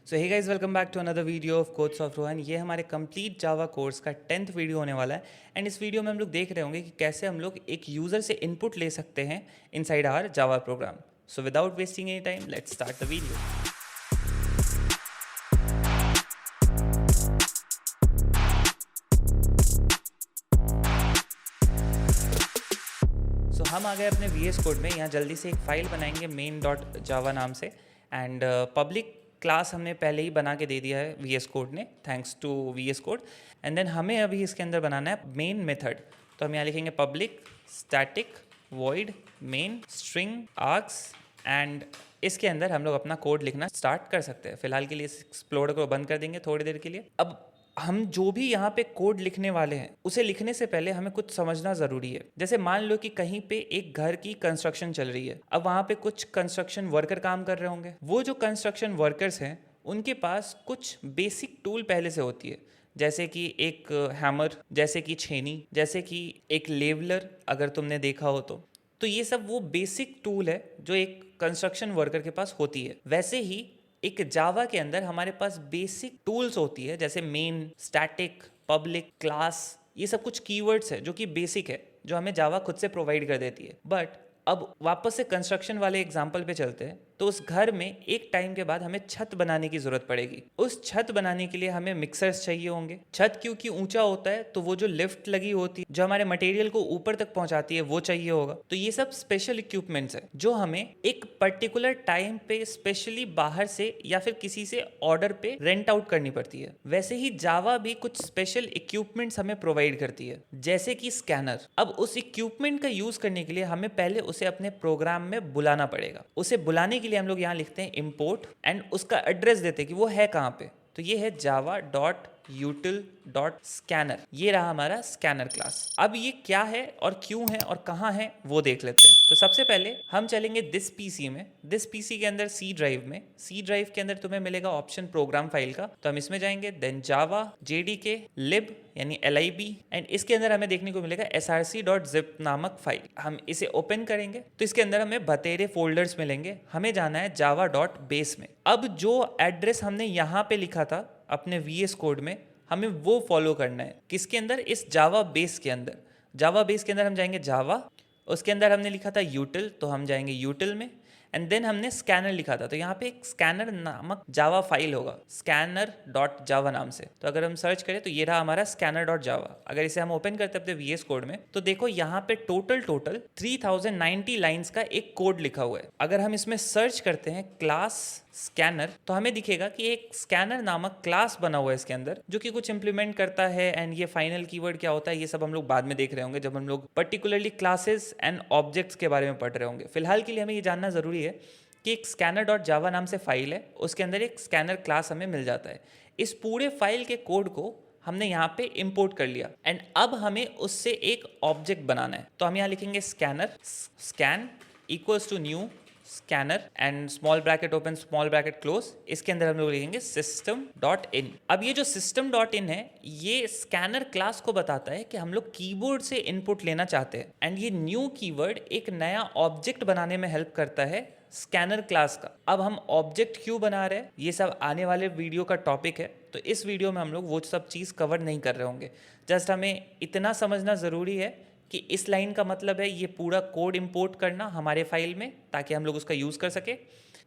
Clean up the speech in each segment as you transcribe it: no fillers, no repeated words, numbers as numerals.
So hey guys, welcome back to another video of codes of Rohan. ये हमारे complete जावा course का 10th video होने वाला है। एंड इस वीडियो में हम लोग देख रहे होंगे कि कैसे हम लोग एक यूज़र से इनपुट ले सकते हैं inside our Java program. So without wasting any time, let's start the video. हम आ गए अपने VS कोड में। यहाँ जल्दी से एक फ़ाइल बनाएंगे main.java नाम से। एंड पब्लिक क्लास हमने पहले ही बना के दे दिया है VS कोड ने, thanks to VS code. And then हमें अभी इसके अंदर बनाना है मेन मेथड। तो हम यहाँ लिखेंगे public static void main string arcs. And इसके अंदर हम लोग अपना कोड लिखना स्टार्ट कर सकते हैं। फिलहाल के लिए इस एक्सप्लोरर को बंद कर देंगे थोड़ी देर के लिए। अब हम जो भी यहाँ पे कोड लिखने वाले हैं उसे लिखने से पहले हमें कुछ समझना ज़रूरी है। जैसे मान लो कि कहीं पे एक घर की कंस्ट्रक्शन चल रही है। अब वहाँ पे कुछ कंस्ट्रक्शन वर्कर काम कर रहे होंगे। वो जो कंस्ट्रक्शन वर्कर्स हैं उनके पास कुछ बेसिक टूल पहले से होती है, जैसे कि एक हैमर, जैसे कि छेनी, जैसे कि एक लेवलर, अगर तुमने देखा हो तो ये सब वो बेसिक टूल है जो एक कंस्ट्रक्शन वर्कर के पास होती है। वैसे ही एक जावा के अंदर हमारे पास बेसिक टूल्स होती है, जैसे मेन, स्टैटिक, पब्लिक, क्लास। ये सब कुछ कीवर्ड्स है जो कि बेसिक है, जो हमें जावा खुद से प्रोवाइड कर देती है। बट अब वापस से कंस्ट्रक्शन वाले एग्जाम्पल पे चलते हैं। तो उस घर में एक टाइम के बाद हमें छत बनाने की जरूरत पड़ेगी। उस छत बनाने के लिए हमें मिक्सर्स चाहिए होंगे। छत क्योंकि ऊंचा होता है तो वो जो लिफ्ट लगी होती है जो हमारे मटेरियल को ऊपर तक पहुंचाती है वो चाहिए होगा। तो ये सब स्पेशल इक्विपमेंट्स है जो हमें एक पर्टिकुलर टाइम पे स्पेशली बाहर से या फिर किसी से ऑर्डर पे रेंट आउट करनी पड़ती है। वैसे ही जावा भी कुछ स्पेशल इक्विपमेंट्स हमें प्रोवाइड करती है, जैसे कि स्कैनर। अब उस इक्विपमेंट का यूज करने के लिए हमें पहले उसे अपने प्रोग्राम में बुलाना पड़ेगा। उसे बुलाने के लिए हम लोग यहाँ लिखते हैं इम्पोर्ट एंड उसका एड्रेस देते हैं कि वो है कहाँ पे। तो ये है java.util.scanner। ये रहा हमारा स्कैनर क्लास। अब ये क्या है और क्यों है और कहाँ है वो देख लेते हैं। तो सबसे पहले हम चलेंगे दिस पीसी में। दिस पीसी के अंदर सी ड्राइव में, सी ड्राइव के अंदर तुम्हें मिलेगा ऑप्शन प्रोग्राम फाइल का। तो हम इसमें जाएंगे, देन जावा JDK lib यानी LIB, एंड इसके अंदर हमें देखने को मिलेगा src.zip नामक फाइल। हम इसे ओपन करेंगे तो इसके अंदर हमें बतेरे फोल्डर्स मिलेंगे। हमें जाना है java.base में। अब जो एड्रेस हमने यहाँ पे लिखा था अपने VS कोड में, हमें वो फॉलो करना है। किसके अंदर? इस जावा बेस के अंदर। जावा बेस के अंदर हम जाएंगे जावा, उसके अंदर हमने लिखा था यूटिल, तो हम जाएंगे यूटिल में। एंड देन हमने स्कैनर लिखा था, तो यहाँ पे एक स्कैनर नामक जावा फाइल होगा, scanner.java नाम से। तो अगर हम सर्च करें तो ये रहा हमारा scanner.java। अगर इसे हम ओपन करते अपने VS कोड में तो देखो यहाँ पे टोटल 3090 लाइंस का एक कोड लिखा हुआ है। अगर हम इसमें सर्च करते हैं क्लास स्कैनर तो हमें दिखेगा कि एक स्कैनर नामक क्लास बना हुआ है इसके अंदर, जो कि कुछ इंप्लीमेंट करता है। एंड ये फाइनल कीवर्ड क्या होता है ये सब हम लोग बाद में देख रहे होंगे, जब हम लोग पर्टिकुलरली क्लासेस एंड ऑब्जेक्ट्स के बारे में पढ़ रहे होंगे। फिलहाल के लिए हमें ये जानना जरूरी है कि एक scanner.java नाम से फाइल है, उसके अंदर एक स्कैनर क्लास हमें मिल जाता है। इस पूरे फाइल के कोड को हमने यहाँ पे इंपोर्ट कर लिया एंड अब हमें उससे एक ऑब्जेक्ट बनाना है। तो हम यहाँ लिखेंगे scanner scan equals to new scanner and small bracket open small bracket close. इसके अंदर हम लोग लिखेंगे system.in। अब ये जो system.in है ये स्कैनर क्लास को बताता है कि हम लोग कीबोर्ड से इनपुट लेना चाहते हैं। एंड ये न्यू कीवर्ड एक नया ऑब्जेक्ट बनाने में हेल्प करता है स्कैनर क्लास का। अब हम ऑब्जेक्ट क्यों बना रहे हैं ये सब आने वाले वीडियो का टॉपिक है, तो इस वीडियो में हम लोग वो सब चीज़ कवर नहीं कर रहे होंगे। जस्ट हमें इतना समझना ज़रूरी है कि इस लाइन का मतलब है ये पूरा कोड इंपोर्ट करना हमारे फाइल में, ताकि हम लोग उसका यूज़ कर सके।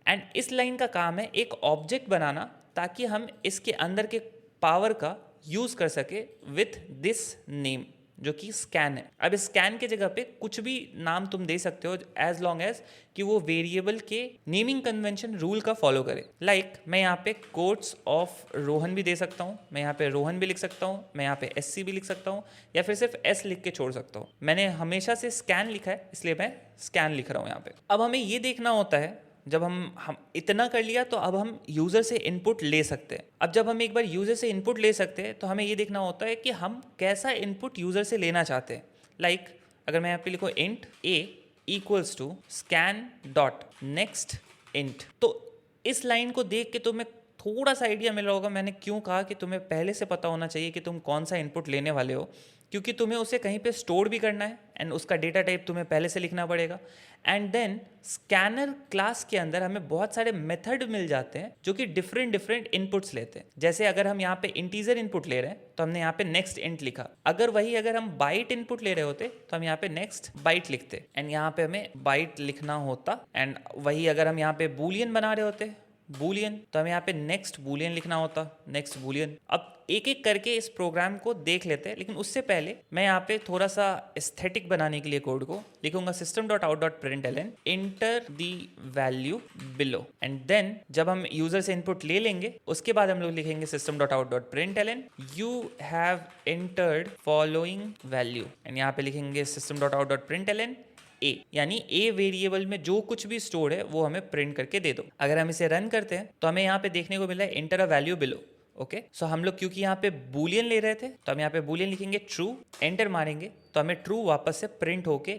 एंड इस लाइन का काम है एक ऑब्जेक्ट बनाना, ताकि हम इसके अंदर के पावर का यूज़ कर सके विथ दिस नेम, जो कि स्कैन है। अब स्कैन के जगह पे कुछ भी नाम तुम दे सकते हो, एज लॉन्ग एज कि वो वेरिएबल के नेमिंग कन्वेंशन रूल का फॉलो करे। लाइक मैं यहाँ पे कोट्स ऑफ रोहन भी दे सकता हूँ, मैं यहाँ पे रोहन भी लिख सकता हूँ, मैं यहाँ पे SC भी लिख सकता हूँ, या फिर सिर्फ S लिख के छोड़ सकता हूँ। मैंने हमेशा से स्कैन लिखा है इसलिए मैं स्कैन लिख रहा हूँ यहाँ पे। अब हमें ये देखना होता है, जब हम इतना कर लिया तो अब हम यूज़र से इनपुट ले सकते हैं। अब जब हम एक बार यूज़र से इनपुट ले सकते हैं तो हमें ये देखना होता है कि हम कैसा इनपुट यूज़र से लेना चाहते हैं। लाइक अगर मैं यहाँ पे लिखूँ int a equals to scan dot next int, तो इस लाइन को देख के तो मैं थोड़ा सा आइडिया मिल रहा होगा मैंने क्यों कहा कि तुम्हें पहले से पता होना चाहिए कि तुम कौन सा इनपुट लेने वाले हो, क्योंकि तुम्हें उसे कहीं पे स्टोर भी करना है एंड उसका डेटा टाइप तुम्हें पहले से लिखना पड़ेगा। एंड देन स्कैनर क्लास के अंदर हमें बहुत सारे मेथड मिल जाते हैं जो कि डिफरेंट डिफरेंट इनपुट्स लेते हैं। जैसे अगर हम यहाँ पे इंटीजर इनपुट ले रहे हैं तो हमने यहाँ पे नेक्स्ट इंट लिखा, अगर हम बाइट इनपुट ले रहे होते तो हम यहाँ पे नेक्स्ट बाइट लिखते एंड यहाँ पे हमें बाइट लिखना होता। एंड वही अगर हम यहाँ पे बूलियन बना रहे होते बूलियन तो हमें यहाँ पे नेक्स्ट बूलियन लिखना होता, नेक्स्ट बूलियन। अब एक एक करके इस प्रोग्राम को देख लेते हैं, लेकिन उससे पहले मैं यहाँ पे थोड़ा सा एस्थेटिक बनाने के लिए कोड को लिखूंगा system.out.println enter the value below. And then जब हम यूजर से इनपुट ले लेंगे उसके बाद हम लोग लिखेंगे system.out.println you have entered following value and यहाँ पे लिखेंगे system.out.println ए, यानी ए वेरिएबल में जो कुछ भी स्टोर है वो हमें प्रिंट करके दे दो। अगर हम इसे रन करते हैं तो हमें यहाँ पे देखने को मिल रहा है enter a value below. Okay, so हम लोग क्योंकि यहाँ पे बूलियन ले रहे थे तो हम यहाँ पे बूलियन लिखेंगे ट्रू, एंटर मारेंगे तो हमें ट्रू वापस से प्रिंट होके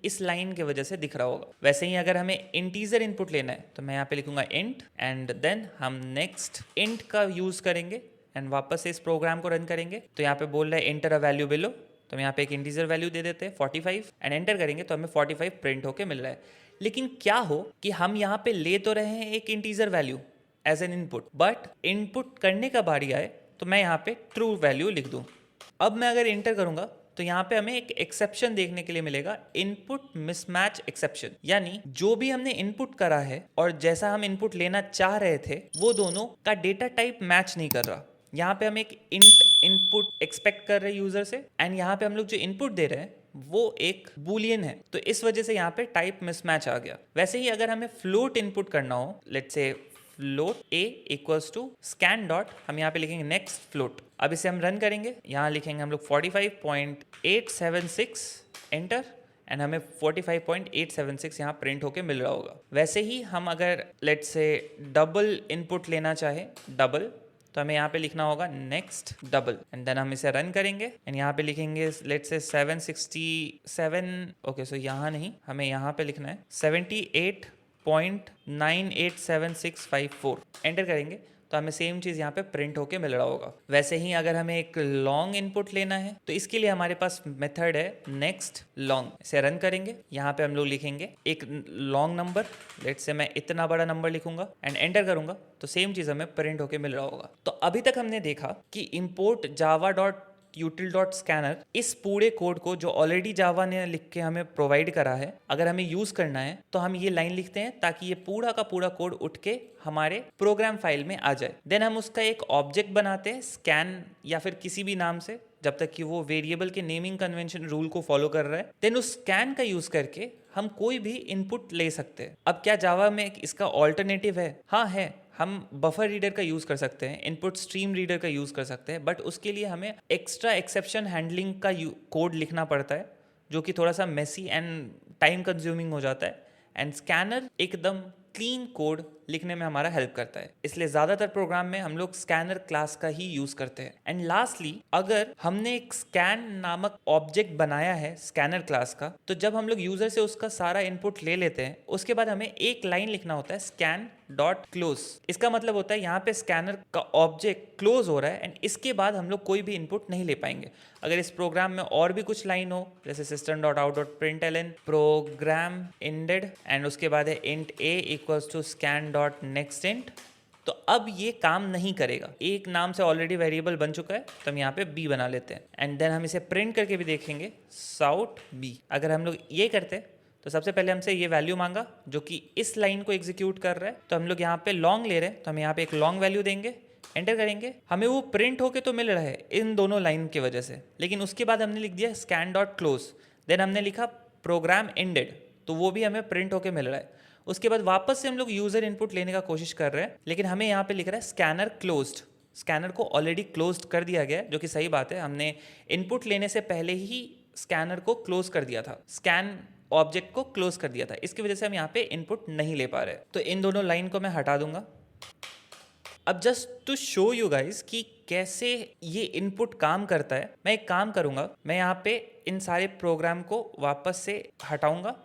इस लाइन की वजह से दिख रहा होगा। वैसे ही अगर हमें इंटीजर इनपुट लेना है तो मैं यहाँ पे लिखूंगा इंट एंड देन हम नेक्स्ट इंट का यूज करेंगे एंड वापस से इस प्रोग्राम को रन करेंगे। तो यहाँ पे बोल रहा है एंटर अ वैल्यू बिलो, तो हम यहाँ पे एक इंटीजर वैल्यू दे देते हैं 45 एंड एंटर करेंगे तो हमें 45 प्रिंट होके मिल रहा है। लेकिन क्या हो कि हम यहाँ पे ले तो रहे हैं एक integer value as an input, but input करने का बारी आए तो मैं यहाँ पे ट्रू वैल्यू लिख दूँ। अब मैं अगर एंटर करूँगा तो यहाँ पे हमें एक एक्सेप्शन देखने के लिए मिलेगा, इनपुट मिसमैच एक्सेप्शन, यानी जो भी हमने इनपुट करा है और जैसा हम इनपुट लेना चाह रहे थे वो दोनों का डेटा टाइप मैच नहीं कर रहा। यहाँ पे हम एक इनपुट एक्सपेक्ट कर रहे हैं यूजर से एंड यहाँ पे हम लोग जो इनपुट दे रहे हैं वो एक बूलियन है, तो इस वजह से यहाँ पे टाइप मिसमैच आ गया। वैसे ही अगर हमें फ्लोट इनपुट करना हो, let's say float a equals to scan dot, हम यहाँ पे लिखेंगे नेक्स्ट फ्लोट। अब इसे हम रन करेंगे, यहाँ लिखेंगे हम लोग 45.876 एंटर एंड हमें 45.876 यहाँ प्रिंट होके मिल रहा होगा। वैसे ही हम अगर लेट्स से डबल इनपुट लेना चाहे डबल, तो हमें यहाँ पे लिखना होगा नेक्स्ट डबल एंड देन हम इसे रन करेंगे एंड यहाँ पे लिखेंगे लेट्स से 767। ओके, सो यहाँ नहीं, हमें यहाँ पे लिखना है 78.987654 एंटर करेंगे तो हमें सेम चीज़ यहाँ पे प्रिंट होके मिल रहा होगा। वैसे ही अगर हमें एक लॉन्ग इनपुट लेना है तो इसके लिए हमारे पास मेथड है नेक्स्ट लॉन्ग। इसे रन करेंगे, यहाँ पे हम लोग लिखेंगे एक लॉन्ग नंबर, लेट्स से मैं इतना बड़ा नंबर लिखूंगा एंड एंटर करूंगा तो सेम चीज़ हमें प्रिंट होके मिल रहा होगा। तो अभी तक हमने देखा कि इम्पोर्ट java.util.scanner इस पूरे कोड को जो ऑलरेडी जावा ने लिख के हमें प्रोवाइड करा है, अगर हमें यूज करना है तो हम ये लाइन लिखते हैं ताकि ये पूरा का पूरा कोड उठ के हमारे प्रोग्राम फाइल में आ जाए। देन हम उसका एक ऑब्जेक्ट बनाते हैं स्कैन या फिर किसी भी नाम से, जब तक कि वो वेरिएबल के नेमिंग कन्वेंशन रूल को फॉलो कर रहा है। देन उस स्कैन का यूज करके हम कोई भी इनपुट ले सकते हैं। अब क्या जावा में इसका ऑल्टरनेटिव है? हाँ है, हम बफर रीडर का यूज कर सकते हैं, इनपुट स्ट्रीम रीडर का यूज कर सकते हैं, बट उसके लिए हमें एक्स्ट्रा एक्सेप्शन हैंडलिंग का कोड लिखना पड़ता है जो कि थोड़ा सा मेसी एंड टाइम कंज्यूमिंग हो जाता है। एंड स्कैनर एकदम क्लीन कोड लिखने में हमारा हेल्प करता है, इसलिए ज्यादातर प्रोग्राम में हम लोग स्कैनर क्लास का ही यूज करते हैं। एंड लास्टली, अगर हमने एक स्कैन नामक ऑब्जेक्ट बनाया है स्कैनर क्लास का, तो जब हम लोग यूजर से उसका सारा इनपुट ले लेते हैं उसके बाद हमें एक लाइन लिखना होता है स्कैन डॉट क्लोज। इसका मतलब होता है यहाँ पे स्कैनर का ऑब्जेक्ट क्लोज हो रहा है एंड इसके बाद हम लोग कोई भी इनपुट नहीं ले पाएंगे। अगर इस प्रोग्राम में और भी कुछ लाइन हो, जैसे system.out.println प्रोग्राम एंडेड एंड उसके बाद है int a equals to scan dot next int, तो अब ये काम नहीं करेगा। एक नाम से ऑलरेडी वेरिएबल बन चुका है तो हम यहाँ पे b बना लेते हैं एंड देन हम इसे प्रिंट करके भी देखेंगे साउट b। अगर हम लोग ये करते हैं तो सबसे पहले हमसे ये वैल्यू मांगा जो कि इस लाइन को एग्जीक्यूट कर रहा है, तो हम लोग यहाँ पे लॉन्ग ले रहे हैं तो हम यहाँ पे एक लॉन्ग वैल्यू देंगे, एंटर करेंगे, हमें वो प्रिंट होके तो मिल रहा है इन दोनों लाइन की वजह से, लेकिन उसके बाद हमने लिख दिया स्कैन डॉट क्लोज, देन हमने लिखा प्रोग्राम एंडेड, तो वो भी हमें प्रिंट होके मिल रहा है। उसके बाद वापस से हम लोग यूजर इनपुट लेने का कोशिश कर रहे हैं, लेकिन हमें यहाँ पे लिख रहा है स्कैनर क्लोज्ड। स्कैनर को ऑलरेडी क्लोज्ड कर दिया गया है, जो कि सही बात है, हमने इनपुट लेने से पहले ही स्कैनर को क्लोज कर दिया था, स्कैन ऑब्जेक्ट को क्लोज कर दिया था, इसकी वजह से हम यहाँ पे इनपुट नहीं ले पा रहे। तो इन दोनों लाइन को मैं हटा दूंगा। अब just to show you guys कि कैसे ये इनपुट काम करता है, मैं एक काम करूंगा, मैं यहाँ पे इन सारे प्रोग्राम को वापस से हटाऊंगा,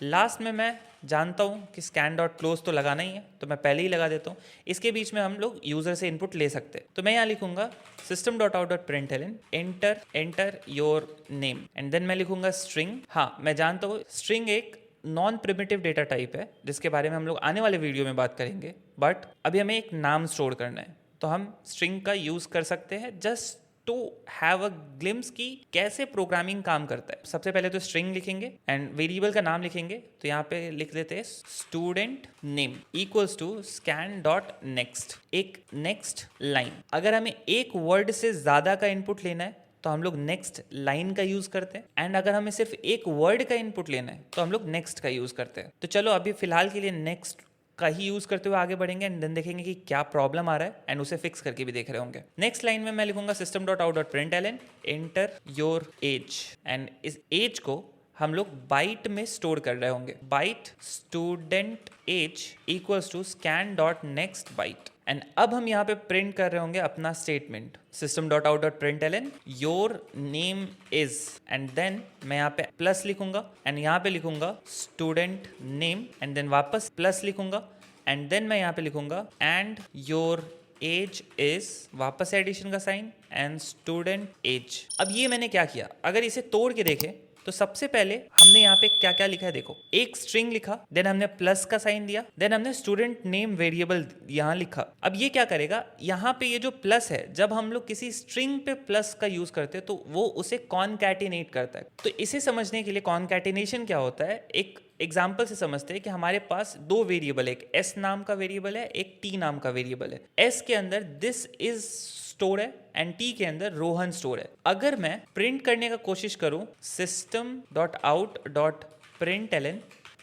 लास्ट में मैं जानता हूँ कि स्कैन डॉट क्लोज तो लगाना ही है, तो मैं पहले ही लगा देता हूँ। इसके बीच में हम लोग यूजर से इनपुट ले सकते हैं। तो मैं यहाँ लिखूंगा system dot out dot println enter your name and then मैं लिखूंगा स्ट्रिंग। हाँ, मैं जानता हूँ स्ट्रिंग एक नॉन प्रिमिटिव डेटा टाइप है जिसके बारे में हम लोग आने वाले वीडियो में बात करेंगे, बट अभी हमें एक नाम स्टोर करना है, तो हम स्ट्रिंग का यूज कर सकते हैं just to have a glimpse की कैसे प्रोग्रामिंग काम करता है। सबसे पहले तो स्ट्रिंग लिखेंगे एंड वेरिएबल का नाम लिखेंगे, तो यहाँ पे लिख देते हैं student name equals to scan dot next, एक नेक्स्ट लाइन। अगर हमें एक वर्ड से ज्यादा का इनपुट लेना है तो हम लोग नेक्स्ट लाइन का यूज करते हैं, एंड अगर हमें सिर्फ एक वर्ड का इनपुट लेना है तो हम लोग नेक्स्ट का यूज करते हैं। तो चलो अभी फिलहाल के लिए नेक्स्ट का ही यूज करते हुए आगे बढ़ेंगे एंड देन देखेंगे कि क्या प्रॉब्लम आ रहा है एंड उसे फिक्स करके भी देख रहे होंगे। नेक्स्ट लाइन में मैं लिखूंगा system dot out dot println enter your age, and इस एज को हम लोग बाइट में स्टोर कर रहे होंगे। Byte student age equals to scan dot next byte, and अब हम यहाँ पे प्रिंट कर रहे होंगे अपना statement system dot out dot println your name is, and then मैं यहाँ पे प्लस लिखूंगा एंड यहाँ पे लिखूंगा स्टूडेंट नेम एंड देन वापस प्लस लिखूंगा एंड देन मैं यहाँ पे लिखूंगा एंड योर एज इज, वापस एडिशन का साइन एंड स्टूडेंट एज। अब ये मैंने क्या किया, अगर इसे तोड़ के देखें तो सबसे पहले हमने यहाँ पे क्या क्या लिखा है देखो, एक स्ट्रिंग लिखा, देन हमने प्लस का साइन दिया, देन हमने स्टूडेंट नेम वेरिएबल यहाँ लिखा। अब ये क्या करेगा, यहाँ पे ये जो प्लस है, जब हम लोग किसी स्ट्रिंग पे प्लस का यूज करते हैं तो वो उसे कॉनकैटिनेट करता है। तो इसे समझने के लिए कॉनकैटिनेशन क्या होता है, एक एग्जाम्पल से समझते हैं कि हमारे पास दो वेरिएबल है, एक एस नाम का वेरिएबल है, एक टी नाम का वेरिएबल है। एस के अंदर दिस इज स्टोर है एंड टी के अंदर रोहन स्टोर है। अगर मैं प्रिंट करने का कोशिश करूं system dot out dot println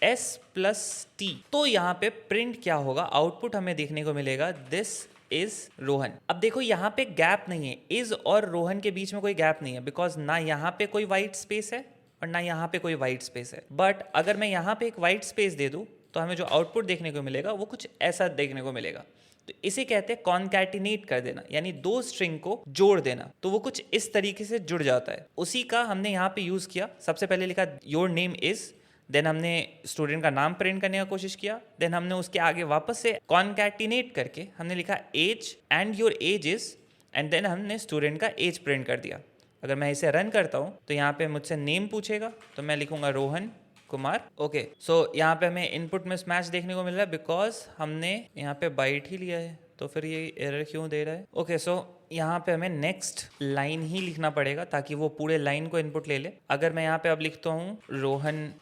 S plus T, तो यहाँ पे प्रिंट क्या होगा, आउटपुट हमें देखने को मिलेगा दिस इज रोहन। अब देखो यहाँ पे गैप नहीं है, इज और रोहन के बीच में कोई गैप नहीं है, बिकॉज ना यहाँ पे कोई वाइट स्पेस है और ना यहाँ पे कोई वाइट स्पेस है। बट अगर मैं यहाँ पे एक वाइट स्पेस दे दूं तो हमें जो आउटपुट देखने को मिलेगा वो कुछ ऐसा देखने को मिलेगा। तो इसे कहते हैं कॉनकैटिनेट कर देना, यानी दो स्ट्रिंग को जोड़ देना, तो वो कुछ इस तरीके से जुड़ जाता है। उसी का हमने यहाँ पे यूज किया। सबसे पहले लिखा योर नेम इज, देन हमने स्टूडेंट का नाम प्रिंट करने का कोशिश किया, देन हमने उसके आगे वापस से कॉनकैटिनेट करके हमने लिखा age and your age is, and then हमने स्टूडेंट का एज प्रिंट कर दिया। अगर मैं इसे रन करता हूँ तो यहाँ पे मुझसे नेम पूछेगा, तो मैं लिखूंगा रोहन कुमार। ओके, सो यहाँ पे हमें इनपुट में स्मैच देखने को मिल रहा है बिकॉज हमने यहाँ पे बाइट ही लिया है, तो फिर ये एरर क्यों दे रहा है। ओके, सो यहाँ पे हमें नेक्स्ट लाइन ही लिखना पड़ेगा ताकि वो पूरे लाइन को इनपुट ले ले। अगर मैं यहाँ पे अब लिखता हूँ रोहन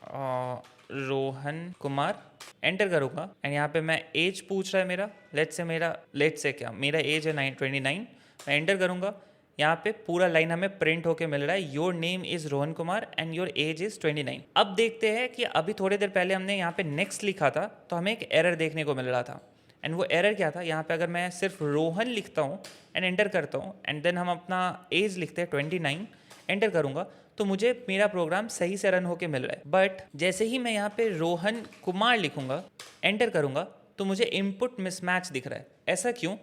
कुमार, एंटर करूँगा एंड यहाँ पे मैं एज पूछ रहा है मेरा, लेट्स से मेरा एज है 29, मैं एंटर करूँगा। यहाँ पे पूरा लाइन हमें प्रिंट होके मिल रहा है, your name is Rohan Kumar and your age is 29। अब देखते हैं कि अभी थोड़ी देर पहले हमने यहाँ पे नेक्स्ट लिखा था तो हमें एक एरर देखने को मिल रहा था, एंड वो एरर क्या था, यहाँ पे अगर मैं सिर्फ रोहन लिखता हूँ एंड एंटर करता हूँ एंड देन हम अपना एज लिखते हैं 29, एंटर करूँगा तो मुझे मेरा प्रोग्राम सही से रन होके मिल रहा है। बट जैसे ही मैं यहाँ पे रोहन कुमार लिखूंगा, एंटर करूँगा, तो मुझे इनपुट मिसमैच दिख रहा है। ऐसा क्यों?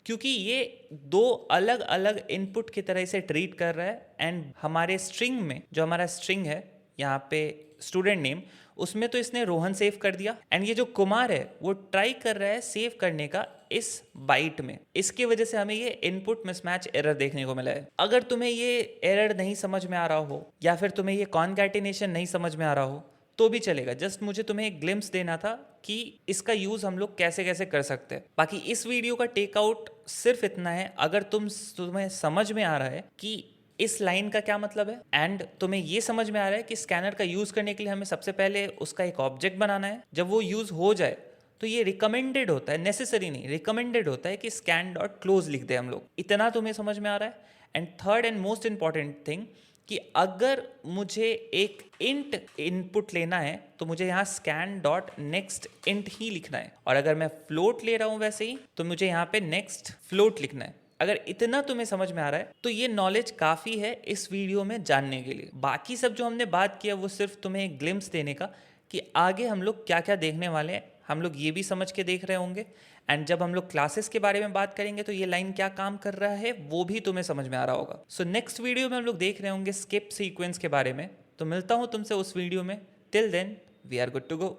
क्योंकि ये दो अलग अलग इनपुट की तरह से ट्रीट कर रहा है, एंड हमारे स्ट्रिंग में जो हमारा स्ट्रिंग है यहाँ पे स्टूडेंट नेम, उसमें तो इसने रोहन सेव कर दिया, एंड ये जो कुमार है वो ट्राई कर रहा है सेव करने का इस बाइट में। इसकी वजह से हमें ये इनपुट मिसमैच एरर देखने को मिला है। अगर तुम्हें ये एरर नहीं समझ में आ रहा हो या फिर तुम्हें ये कॉनकैटिनेशन नहीं समझ में आ रहा हो तो भी चलेगा, जस्ट मुझे तुम्हें एक ग्लिम्स देना था कि इसका यूज हम लोग कैसे कैसे कर सकते हैं। बाकी इस वीडियो का टेकआउट सिर्फ इतना है, अगर तुम्हें समझ में आ रहा है कि इस लाइन का क्या मतलब है, एंड तुम्हें ये समझ में आ रहा है कि स्कैनर का यूज करने के लिए हमें सबसे पहले उसका एक ऑब्जेक्ट बनाना है, जब वो यूज हो जाए तो ये रिकमेंडेड होता है, नेसेसरी नहीं, रिकमेंडेड होता है कि स्कैन डॉट क्लोज लिख दे हम लोग। इतना तुम्हें समझ में आ रहा है। And third and most important thing कि अगर मुझे एक इंट इनपुट लेना है तो मुझे यहाँ स्कैन डॉट नेक्स्ट इंट ही लिखना है, और अगर मैं फ्लोट ले रहा हूँ वैसे ही तो मुझे यहाँ पे नेक्स्ट फ्लोट लिखना है। अगर इतना तुम्हें समझ में आ रहा है तो ये नॉलेज काफ़ी है इस वीडियो में जानने के लिए। बाकी सब जो हमने बात किया वो सिर्फ तुम्हें एक ग्लिम्स देने का कि आगे हम लोग क्या क्या देखने वाले हैं, हम लोग ये भी समझ के देख रहे होंगे, एंड जब हम लोग क्लासेस के बारे में बात करेंगे तो ये लाइन क्या काम कर रहा है वो भी तुम्हें समझ में आ रहा होगा। सो नेक्स्ट वीडियो में हम लोग देख रहे होंगे स्किप सीक्वेंस के बारे में। तो मिलता हूँ तुमसे उस वीडियो में। Till then we are good to go.